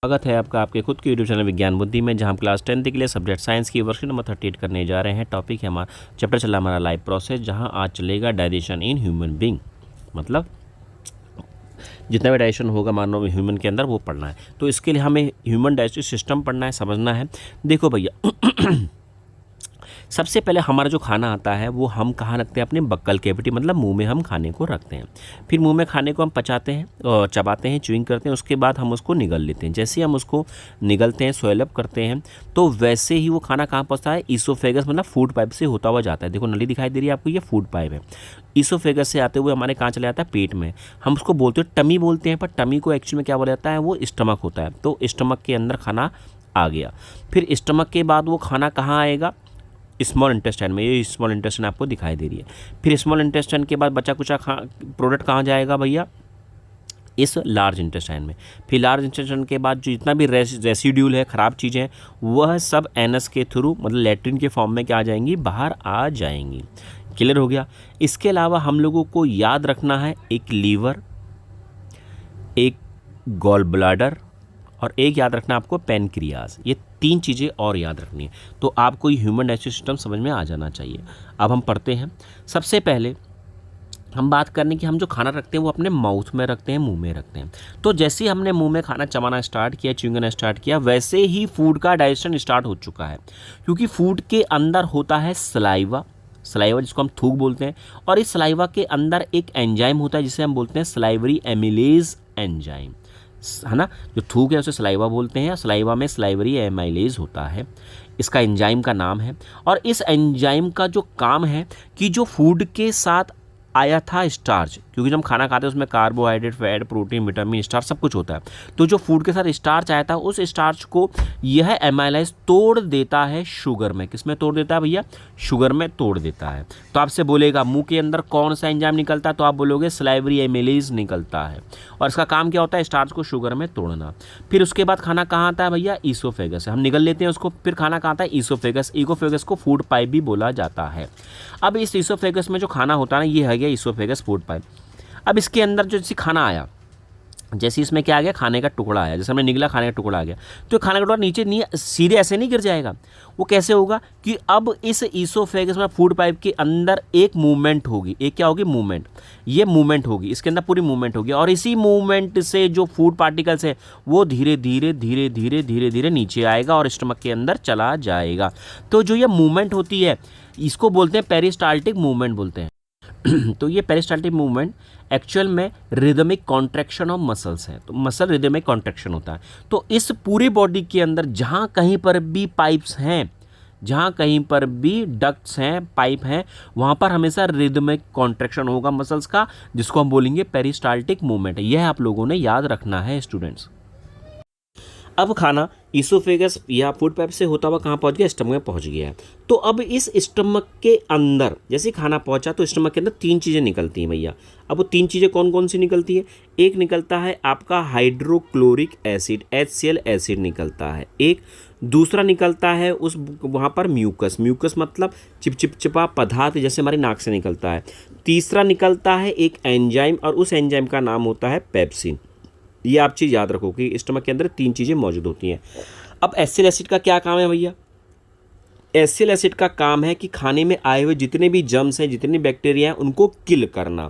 स्वागत है आपका आपके खुद के यूट्यूब चैनल विज्ञान बुद्धि में, जहां हम क्लास 10th के लिए सब्जेक्ट साइंस की वर्कशीट नंबर 38 करने जा रहे हैं। टॉपिक है हमारा चैप्टर चला हमारा लाइफ प्रोसेस, जहां आज चलेगा डाइजेशन इन ह्यूमन बीइंग। मतलब जितना भी डाइजेशन होगा मानव ह्यूमन के अंदर वो पढ़ना है। तो इसके लिए हमें ह्यूमन डाइजेस्टिव सिस्टम पढ़ना है, समझना है। देखो भैया सबसे पहले हमारा जो खाना आता है वो हम कहाँ रखते हैं? अपने बक्कल कैविटी, मतलब मुंह में हम खाने को रखते हैं। फिर मुंह में खाने को हम पचाते हैं और चबाते हैं, च्यूइंग करते हैं। उसके बाद हम उसको निगल लेते हैं। जैसे ही हम उसको निगलते हैं, स्वेलअप करते हैं, तो वैसे ही वो खाना कहाँ पहुँचता है? ईसोफेगस, मतलब फूड पाइप से होता हुआ जाता है। देखो नली दिखाई दे रही है आपको, ये फूड पाइप है। ईसोफेगस से आते हुए हमारे कहाँ चला जाता है? पेट में। हम उसको बोलते हैं टमी बोलते हैं, पर टमी को एक्चुअली में क्या बोला जाता है? वो स्टमक होता है। तो स्टमक के अंदर खाना आ गया। फिर स्टमक के बाद वो खाना कहाँ आएगा? स्मॉल इंटेस्टाइन में। ये स्मॉल इंटेस्टाइन आपको दिखाई दे रही है। फिर स्मॉल इंटेस्टाइन के बाद बचा कुचा प्रोडक्ट कहाँ जाएगा भैया? इस लार्ज इंटेस्टाइन में। फिर लार्ज इंटेस्टाइन के बाद जो जितना भी रेसिड्यूल है, ख़राब चीज़ें, वह सब एनस के थ्रू, मतलब लैट्रिन के फॉर्म में क्या आ जाएंगी? बाहर आ जाएंगी। क्लियर हो गया? इसके अलावा हम लोगों को याद रखना है एक लीवर, एक गॉल ब्लाडर और एक याद रखना आपको पैनक्रियाज। ये 3 चीज़ें और याद रखनी है। तो आपको ये ह्यूमन डाइजेस्टिव सिस्टम समझ में आ जाना चाहिए। अब हम पढ़ते हैं। सबसे पहले हम बात करने की, हम जो खाना रखते हैं वो अपने माउथ में रखते हैं, मुंह में रखते हैं। तो जैसे ही हमने मुंह में खाना चबाना स्टार्ट किया, च्युइंग स्टार्ट किया, वैसे ही फूड का डाइजेशन स्टार्ट हो चुका है। क्योंकि फूड के अंदर होता है सलाइवा, जिसको हम थूक बोलते हैं। और इस सलाइवा के अंदर एक एंजाइम होता है जिसे हम बोलते हैं सलाइवरी एमिलेज एंजाइम, है ना। जो थूक है उसे सलाइवा बोलते हैं। सलाइवा में सलाइवरी एमाइलेज होता है, इसका एंजाइम का नाम है। और इस एंजाइम का जो काम है कि जो फूड के साथ आया था स्टार्च, क्योंकि जब हम खाना खाते हैं उसमें carbohydrate, fat, protein, vitamin, starch सब कुछ होता है। तो जो फूड के साथ स्टार्च आया था, उस स्टार्च को यह एमाइलेज तोड़ देता है शुगर में। किस में तोड़ देता है भैया? शुगर में तोड़ देता है। तो आपसे बोलेगा मुंह के अंदर कौन सा एंजाइम निकलता है, तो आप बोलोगे सलाइवरी एमिलेज निकलता है। और इसका काम क्या होता है? स्टार्च को शुगर में तोड़ना। फिर उसके बाद खाना कहाँ आता है भैया? ईसोफेगस। हम निगल लेते हैं उसको। फिर खाना कहाँ आता है? ईसोफेगस। ईगोफेगस को फूड पाइप भी बोला जाता है। अब इस ईसोफेगस में जो खाना होता है ना, ये है गया ईसोफेगस फूड पाइप। अब इसके अंदर जो जैसे खाना आया, जैसे इसमें क्या आ गया? खाने का टुकड़ा आया। जैसे हमने निगला, खाने का टुकड़ा आ गया, तो खाने का टुकड़ा नीचे नहीं, सीधे ऐसे नहीं गिर जाएगा। वो कैसे होगा कि अब इस ईसोफेगस में फूड पाइप के अंदर एक मूवमेंट होगी। एक क्या होगी? मूवमेंट। ये मूवमेंट होगी, इसके अंदर पूरी मूवमेंट होगी। और इसी मूवमेंट से जो फूड पार्टिकल्स है वो धीरे धीरे धीरे धीरे धीरे धीरे नीचे आएगा और स्टमक के अंदर चला जाएगा। तो जो ये मूवमेंट होती है इसको बोलते हैं पेरिस्टाल्टिक मूवमेंट बोलते हैं। तो ये पेरिस्टाल्टिक मूवमेंट एक्चुअल में रिदमिक कॉन्ट्रैक्शन ऑफ मसल्स है। तो मसल रिदमिक कॉन्ट्रैक्शन होता है। तो इस पूरी बॉडी के अंदर जहाँ कहीं पर भी पाइप्स हैं, जहाँ कहीं पर भी डक्ट्स हैं, पाइप हैं, वहाँ पर हमेशा रिदमिक कॉन्ट्रैक्शन होगा मसल्स का, जिसको हम बोलेंगे पेरिस्टाल्टिक मूवमेंट। यह आप लोगों ने याद रखना है स्टूडेंट्स। अब खाना ईसोफेगस या फूड पाइप से होता हुआ कहाँ पहुँच गया? स्टमक में पहुँच गया है। तो अब इस स्टमक के अंदर जैसे खाना पहुँचा तो स्टमक के अंदर 3 चीज़ें निकलती हैं भैया। अब वो 3 चीज़ें कौन कौन सी निकलती है? एक निकलता है आपका हाइड्रोक्लोरिक एसिड, HCl एसिड निकलता है। एक दूसरा निकलता है उस वहाँ पर म्यूकस। म्यूकस मतलब चिपचिपा पदार्थ, जैसे हमारे नाक से निकलता है। तीसरा निकलता है एक एंजाइम, और उस एंजाइम का नाम होता है पेप्सिन। ये आप चीज़ याद रखो कि स्टमक के अंदर 3 चीज़ें मौजूद होती हैं। अब एसिल एसिड का क्या काम है भैया? एसिल एसिड का काम है कि खाने में आए हुए जितने भी जर्म्स हैं, जितने बैक्टीरिया हैं, उनको किल करना,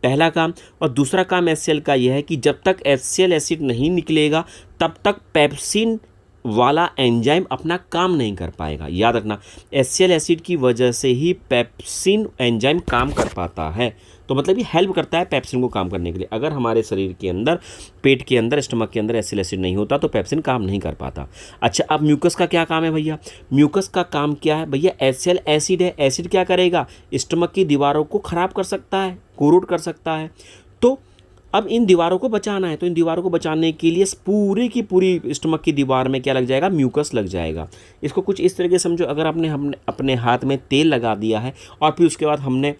पहला काम। और दूसरा काम एचसीएल का यह है कि जब तक एचसीएल एसिड नहीं निकलेगा तब तक पेप्सिन वाला एंजाइम अपना काम नहीं कर पाएगा। याद रखना, एचसीएल एसिड की वजह से ही पेप्सिन एंजाइम काम कर पाता है। तो मतलब ये हेल्प करता है पेप्सिन को काम करने के लिए। अगर हमारे शरीर के अंदर, पेट के अंदर, स्टमक के अंदर एचसीएल एसिड नहीं होता तो पेप्सिन काम नहीं कर पाता। अच्छा, अब म्यूकस का क्या काम है भैया? म्यूकस का काम क्या है भैया? एचसीएल एसिड है। एसिड क्या करेगा? स्टमक की दीवारों को खराब कर सकता है, कोरोड कर सकता है। तो अब इन दीवारों को बचाना है, तो इन दीवारों को बचाने के लिए पूरी की पूरी स्टमक की दीवार में क्या लग जाएगा? म्यूकस लग जाएगा। इसको कुछ इस तरीके से समझो, अगर हमने अपने हाथ में तेल लगा दिया है और फिर उसके बाद हमने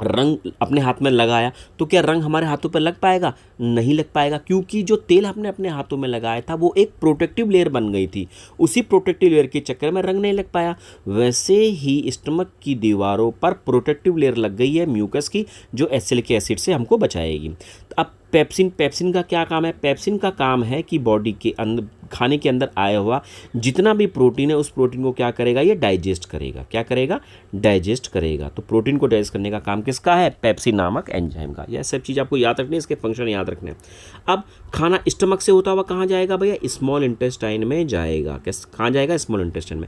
रंग अपने हाथ में लगाया, तो क्या रंग हमारे हाथों पर लग पाएगा? नहीं लग पाएगा, क्योंकि जो तेल हमने अपने हाथों में लगाया था वो एक प्रोटेक्टिव लेयर बन गई थी। उसी प्रोटेक्टिव लेयर के चक्कर में रंग नहीं लग पाया। वैसे ही स्टमक की दीवारों पर प्रोटेक्टिव लेयर लग गई है म्यूकस की, जो एसिलिक एसिड से हमको बचाएगी। तो अब पेप्सिन, पेप्सिन का क्या काम है? पेप्सिन का काम है कि बॉडी के अंदर, खाने के अंदर आया हुआ जितना भी प्रोटीन है उस प्रोटीन को क्या करेगा? ये डाइजेस्ट करेगा। क्या करेगा? डाइजेस्ट करेगा। तो प्रोटीन को डाइजेस्ट करने का काम किसका है? पेप्सिन नामक एंजाइम का। यह सब चीज़ आपको याद रखनी है, इसके फंक्शन याद रखने हैं। अब खाना स्टमक से होता हुआ कहाँ जाएगा भैया? स्मॉल इंटेस्टाइन में जाएगा। कहाँ जाएगा? स्मॉल इंटेस्टाइन में।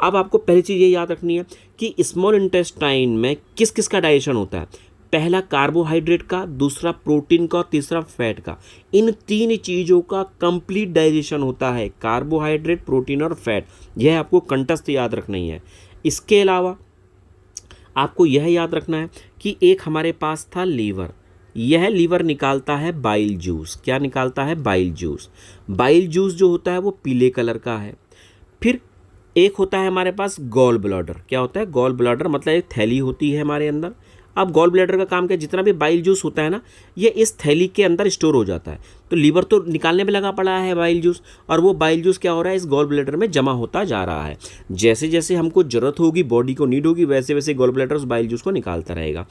अब आपको पहली चीज़ ये याद रखनी है कि स्मॉल इंटेस्टाइन में किस किस का डाइजेशन होता है? पहला कार्बोहाइड्रेट का, दूसरा प्रोटीन का और तीसरा फैट का। इन तीन चीज़ों का कंप्लीट डाइजेशन होता है, कार्बोहाइड्रेट, प्रोटीन और फैट। यह आपको कंठस्थ याद रखनी है। इसके अलावा आपको यह याद रखना है कि एक हमारे पास था लीवर। यह लीवर निकालता है बाइल जूस। क्या निकालता है? Bile juice. बाइल जूस जो होता है वो पीले कलर का है। फिर एक होता है हमारे पास गॉल ब्लैडर। क्या होता है? गॉल ब्लैडर मतलब एक थैली होती है हमारे अंदर। अब गॉल ब्लैडर का काम क्या? जितना भी बाइल जूस होता है ना, ये इस थैली के अंदर स्टोर हो जाता है। तो लीवर तो निकालने में लगा पड़ा है बाइल जूस, और वो बाइल जूस क्या हो रहा है? इस गॉल ब्लैडर में जमा होता जा रहा है। जैसे जैसे हमको ज़रूरत होगी, बॉडी को नीड होगी, वैसे वैसे गॉल ब्लैडर उस बाइल जूस को निकालता रहेगा।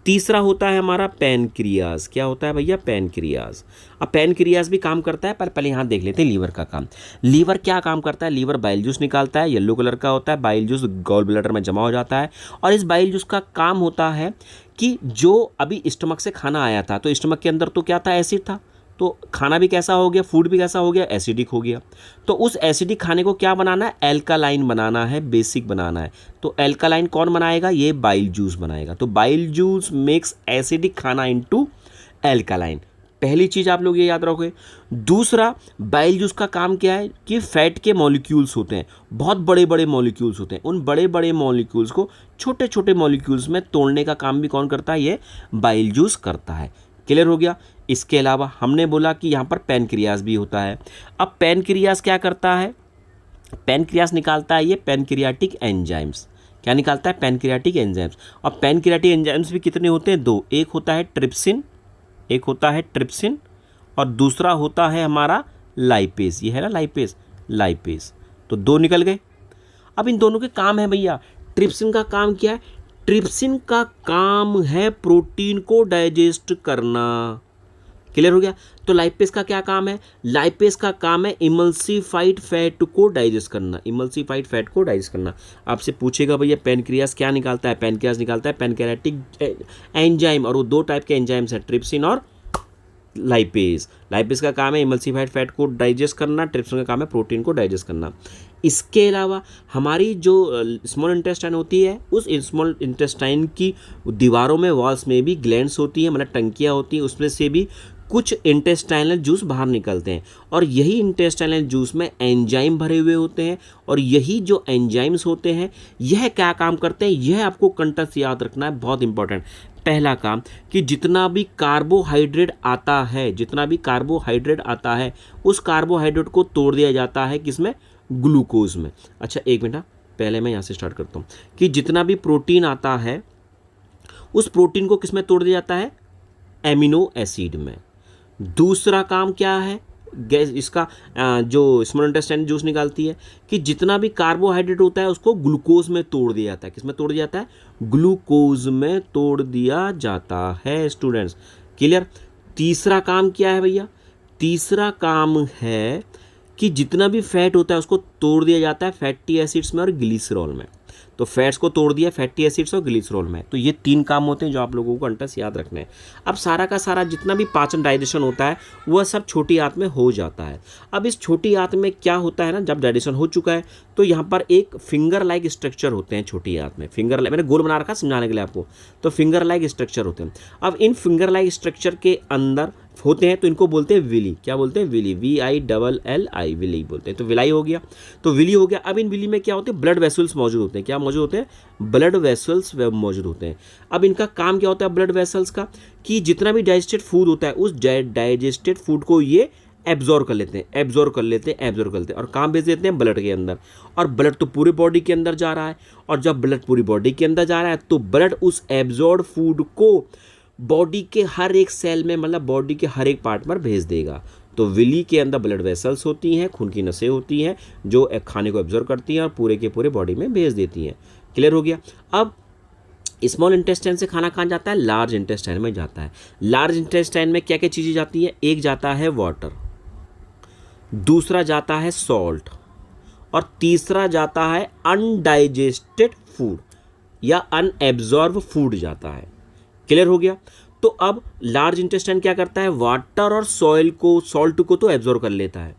तीसरा होता है हमारा पैनक्रियाज। क्या होता है भैया? पैनक्रियाज। अब पैनक्रियाज भी काम करता है, पर पहले यहाँ देख लेते हैं लीवर का काम। लीवर क्या काम करता है? लीवर बाइल जूस निकालता है, येलो कलर का होता है। बाइल जूस गॉल ब्लैडर में जमा हो जाता है, और इस बाइल जूस का काम होता है कि जो अभी स्टमक से खाना आया था, तो स्टमक के अंदर तो क्या था? एसिड था। तो खाना भी कैसा हो गया? फूड भी कैसा हो गया? एसिडिक हो गया। तो उस एसिडिक खाने को क्या बनाना है? एल्कालाइन बनाना है, बेसिक बनाना है। तो एल्कालाइन कौन बनाएगा? ये बाइल जूस बनाएगा। तो बाइल जूस मेक्स एसिडिक खाना इनटू एल्कालाइन। पहली चीज़ आप लोग ये याद रखोगे। दूसरा, बाइल जूस का काम क्या है कि फैट के मॉलिक्यूल्स होते हैं, बहुत बड़े बड़े मॉलिक्यूल्स होते हैं। उन बड़े बड़े मॉलिक्यूल्स को छोटे छोटे मॉलिक्यूल्स में तोड़ने का काम भी कौन करता है? ये बाइल जूस करता है। क्लियर हो गया? इसके अलावा हमने बोला कि यहाँ पर पैनक्रियाज भी होता है। अब पैनक्रियाज क्या करता है? पैनक्रियाज निकालता है ये पैनक्रियाटिक एंजाइम्स। क्या निकालता है? Pancreatic enzymes. और पैनक्रियाटिक एंजाइम्स भी कितने होते हैं? दो। एक होता है ट्रिप्सिन, और दूसरा होता है हमारा लाइपेज। ये है ना लाइपेज। तो दो निकल गए। अब इन दोनों के काम है भैया। ट्रिप्सिन का काम क्या है? ट्रिप्सिन का काम है प्रोटीन को डाइजेस्ट करना। क्लियर हो गया? तो लाइपेज का क्या काम है? लाइपेज का काम है इमल्सिफाइड फैट को डाइजेस्ट करना। आपसे पूछेगा भैया पैनक्रियाज क्या निकालता है? पैनक्रियाज निकालता है पैनक्रियाटिक एंजाइम, और वो दो टाइप के एंजाइम्स हैं, ट्रिप्सिन और लाइपेज। लाइपेज का काम है इमल्सिफाइड फैट को डाइजेस्ट करना, ट्रिप्सिन का काम है प्रोटीन को डाइजेस्ट करना। इसके अलावा हमारी जो स्मॉल इंटेस्टाइन होती है, उस स्मॉल इंटेस्टाइन की दीवारों में, वॉल्स में भी ग्लैंड्स होती हैं, मतलब टंकियाँ होती हैं, उसमें से भी कुछ इंटेस्टाइनल जूस बाहर निकलते हैं, और यही इंटेस्टाइनल जूस में एंजाइम भरे हुए होते हैं। और यही जो एंजाइम्स होते हैं, यह क्या काम करते हैं? यह आपको कंटेंट याद रखना है, बहुत इंपॉर्टेंट। पहला काम कि जितना भी कार्बोहाइड्रेट आता है उस कार्बोहाइड्रेट को तोड़ दिया जाता है किसमें? ग्लूकोज में। अच्छा एक मिनट, पहले मैं यहाँ से स्टार्ट करता हूँ कि जितना भी प्रोटीन आता है उस प्रोटीन को किसमें तोड़ दिया जाता है? एमिनो एसिड में। दूसरा काम क्या है गैस इसका, जो स्मॉल इंटेस्टाइन जूस निकालती है, कि जितना भी कार्बोहाइड्रेट होता है उसको ग्लूकोज में तोड़ दिया जाता है। किसमें तोड़ दिया जाता है? ग्लूकोज में तोड़ दिया जाता है स्टूडेंट्स। क्लियर? तीसरा काम क्या है भैया? तीसरा काम है कि जितना भी फैट होता है उसको तोड़ दिया जाता है फैटी एसिड्स में और ग्लिसरॉल में। तो फैट्स को तोड़ दिया फैटी एसिड्स और ग्लिसरॉल में। तो ये तीन काम होते हैं जो आप लोगों को अंटस याद रखने हैं। अब सारा का सारा जितना भी पाचन डाइजेशन होता है वह सब छोटी आंत में हो जाता है। अब इस छोटी आंत में क्या होता है ना, जब डाइजेशन हो चुका है तो यहाँ पर एक फिंगर लाइक स्ट्रक्चर होते हैं छोटी आंत में। फिंगर लाइक मैंने गोल बना रखा समझाने के लिए आपको। तो फिंगर लाइक स्ट्रक्चर होते हैं। अब इन फिंगर लाइक स्ट्रक्चर के अंदर होते हैं तो इनको बोलते हैं विली। क्या बोलते हैं? विली, VILLI, विली बोलते हैं। तो विलाई हो गया, तो विली हो गया। अब इन विली में क्या होते हैं? ब्लड वेसल्स मौजूद होते हैं। क्या मौजूद होते हैं? ब्लड वेसल्स मौजूद होते हैं। अब इनका काम क्या होता है ब्लड वेसल्स का, कि जितना भी डाइजेस्टेड फूड होता है उस डाइजेस्टेड फूड को ये एब्जॉर्ब कर लेते हैं और काम भेज देते हैं ब्लड के अंदर। और ब्लड तो पूरे बॉडी के अंदर जा रहा है, और जब ब्लड पूरी बॉडी के अंदर जा रहा है तो ब्लड उस एब्जॉर्ब फूड को बॉडी के हर एक सेल में, मतलब बॉडी के हर एक पार्ट पर भेज देगा। तो विली के अंदर ब्लड वेसल्स होती हैं, खून की नसें होती हैं जो खाने को एब्जॉर्ब करती हैं और पूरे के पूरे बॉडी में भेज देती हैं। क्लियर हो गया? अब स्मॉल इंटेस्टाइन से खाना कहाँ जाता है, लार्ज इंटेस्टाइन में जाता है। लार्ज इंटेस्टाइन में क्या क्या चीज़ें जाती हैं, एक जाता है वाटर, दूसरा जाता है सॉल्ट, और तीसरा जाता है अनडाइजेस्टेड फूड या अनएब्जॉर्ब फूड जाता है। क्लियर हो गया। तो अब लार्ज इंटेस्टाइन क्या करता है, वाटर और सॉइल को, सॉल्ट को तो एब्जॉर्ब कर लेता है,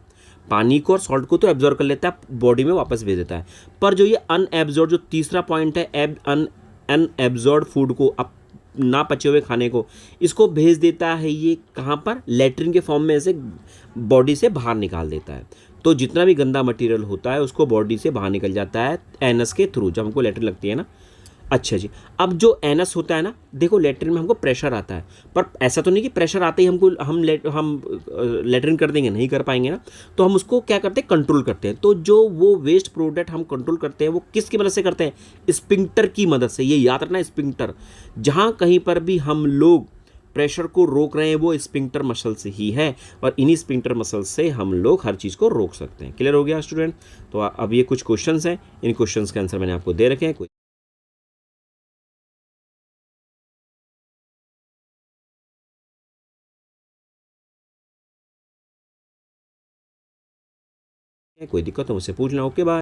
पानी को और सॉल्ट को तो एब्जॉर्ब कर लेता है, बॉडी में वापस भेज देता है। पर जो ये अनएब्जॉर्ब, जो तीसरा पॉइंट है, अनएब्जॉर्ब फूड को, अब ना पचे हुए खाने को, इसको भेज देता है ये कहाँ पर, लेटरिन के फॉर्म में, से बॉडी से बाहर निकाल देता है। तो जितना भी गंदा मटेरियल होता है उसको बॉडी से बाहर निकल जाता है एनस के थ्रू, जब हमको लेटरिन लगती है ना। अच्छा जी, अब जो एनस होता है ना, देखो लेटरिन में हमको प्रेशर आता है, पर ऐसा तो नहीं कि प्रेशर आते ही हमको हम लेटरिन कर देंगे, नहीं कर पाएंगे ना। तो हम उसको क्या करते हैं, कंट्रोल करते हैं। तो जो वो वेस्ट प्रोडक्ट हम कंट्रोल करते हैं वो किसकी मदद से करते हैं, स्पिंक्टर की मदद से। ये याद रखना, स्पिंक्टर, जहाँ कहीं पर भी हम लोग प्रेशर को रोक रहे हैं वो स्पिंक्टर मसल से ही है, और इन्हीं स्पिंक्टर मसल से हम लोग हर चीज़ को रोक सकते हैं। क्लियर हो गया स्टूडेंट। तो अब ये कुछ क्वेश्चंस हैं, इन क्वेश्चंस के आंसर मैंने आपको दे रखे हैं। कोई दिक्कत हो मुझसे पूछना। Okay bye.